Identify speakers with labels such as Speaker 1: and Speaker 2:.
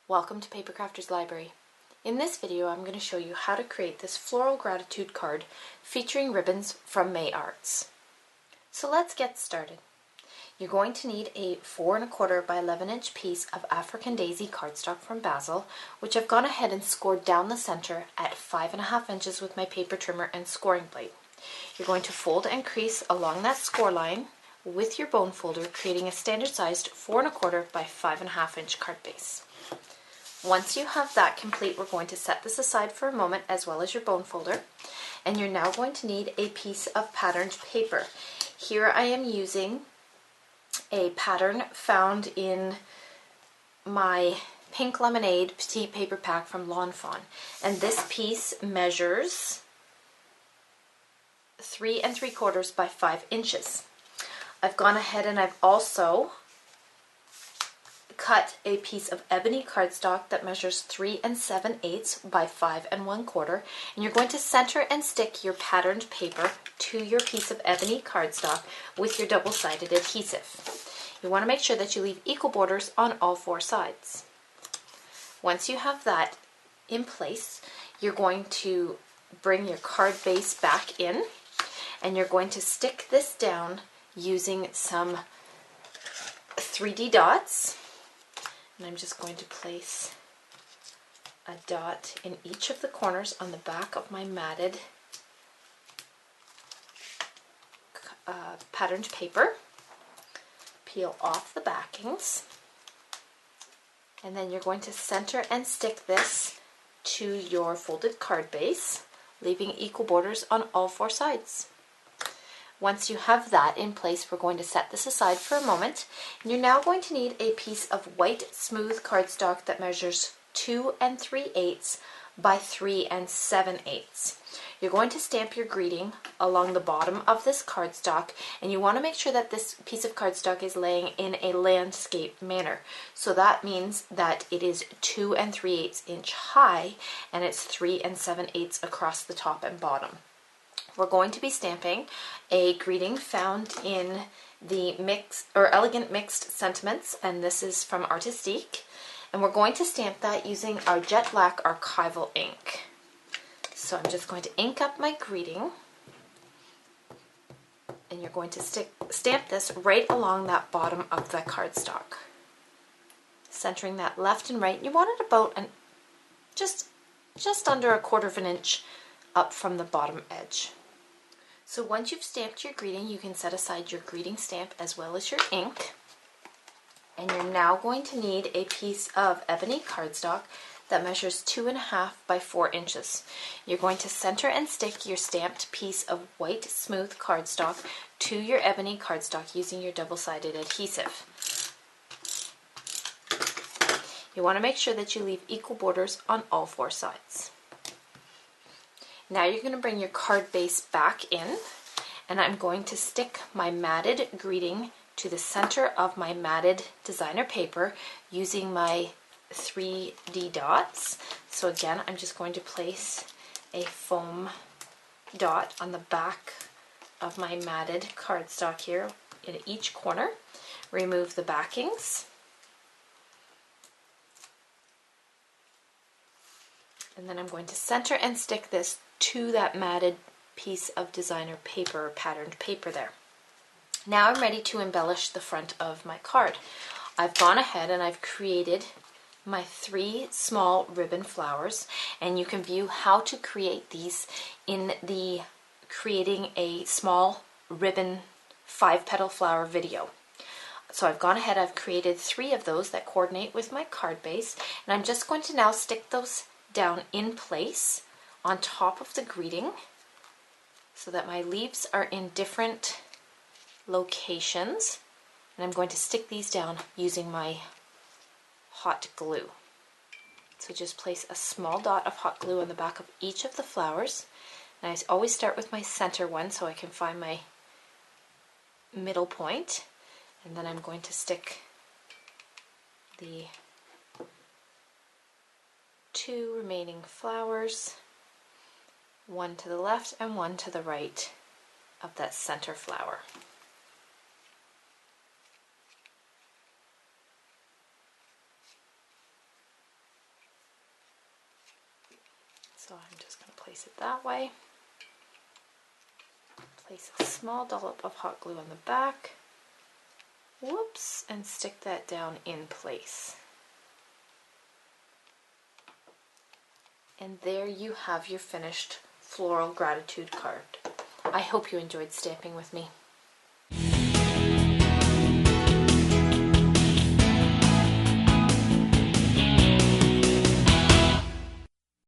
Speaker 1: Welcome to Paper Crafters Library. In this video I'm going to show you how to create this floral gratitude card featuring ribbons from May Arts. So let's get started. You're going to need a 4 1/4 by 11 inch piece of African Daisy cardstock from Basil, which I've gone ahead and scored down the center at 5 1/2 inches with my paper trimmer and scoring blade. You're going to fold and crease along that score line with your bone folder, creating a standard sized 4 1/4 by 5 1/2 inch card base. Once you have that complete, we're going to set this aside for a moment as well as your bone folder, and you're now going to need a piece of patterned paper. Here I am using a pattern found in my Pink Lemonade Petite Paper Pack from Lawn Fawn, and this piece measures 3 3/4 by 5 inches. I've gone ahead and I've also cut a piece of ebony cardstock that measures 3 7/8 by 5 1/4, and you're going to center and stick your patterned paper to your piece of ebony cardstock with your double-sided adhesive. You want to make sure that you leave equal borders on all 4 sides. Once you have that in place, you're going to bring your card base back in, and you're going to stick this down using some 3D dots. And I'm just going to place a dot in each of the corners on the back of my matted patterned paper. Peel off the backings, and then you're going to center and stick this to your folded card base, leaving equal borders on all 4 sides. Once you have that in place, we're going to set this aside for a moment, and you're now going to need a piece of white smooth cardstock that measures 2 3/8 by 3 7/8. You're going to stamp your greeting along the bottom of this cardstock, and you want to make sure that this piece of cardstock is laying in a landscape manner. So that means that it is 2 3/8 inch high, and it's 3 7/8 across the top and bottom. We're going to be stamping a greeting found in the Elegant Mixed Sentiments, and this is from Artistique, and we're going to stamp that using our jet black archival ink. So I'm just going to ink up my greeting, and you're going to stamp this right along that bottom of the cardstock, centering that left and right. You want it about just under 1/4 inch up from the bottom edge. So once you've stamped your greeting, you can set aside your greeting stamp as well as your ink. And you're now going to need a piece of ebony cardstock that measures 2 1/2 by 4 inches. You're going to center and stick your stamped piece of white smooth cardstock to your ebony cardstock using your double-sided adhesive. You want to make sure that you leave equal borders on all 4 sides. Now you're going to bring your card base back in, and I'm going to stick my matted greeting to the center of my matted designer paper using my 3D dots. So again, I'm just going to place a foam dot on the back of my matted cardstock here in each corner. Remove the backings. And then I'm going to center and stick this to that matted piece of designer paper, patterned paper there. Now I'm ready to embellish the front of my card. I've gone ahead and I've created my 3 small ribbon flowers, and you can view how to create these in the Creating a Small Ribbon 5-Petal Flower video. So I've gone ahead, I've created 3 of those that coordinate with my card base, and I'm just going to now stick those down in place on top of the greeting so that my leaves are in different locations, and I'm going to stick these down using my hot glue. So just place a small dot of hot glue on the back of each of the flowers, and I always start with my center one so I can find my middle point, and then I'm going to stick the 2 remaining flowers, one to the left and one to the right of that center flower. So I'm just going to place it that way. Place a small dollop of hot glue on the back. Whoops, and stick that down in place. And there you have your finished floral gratitude card. I hope you enjoyed stamping with me.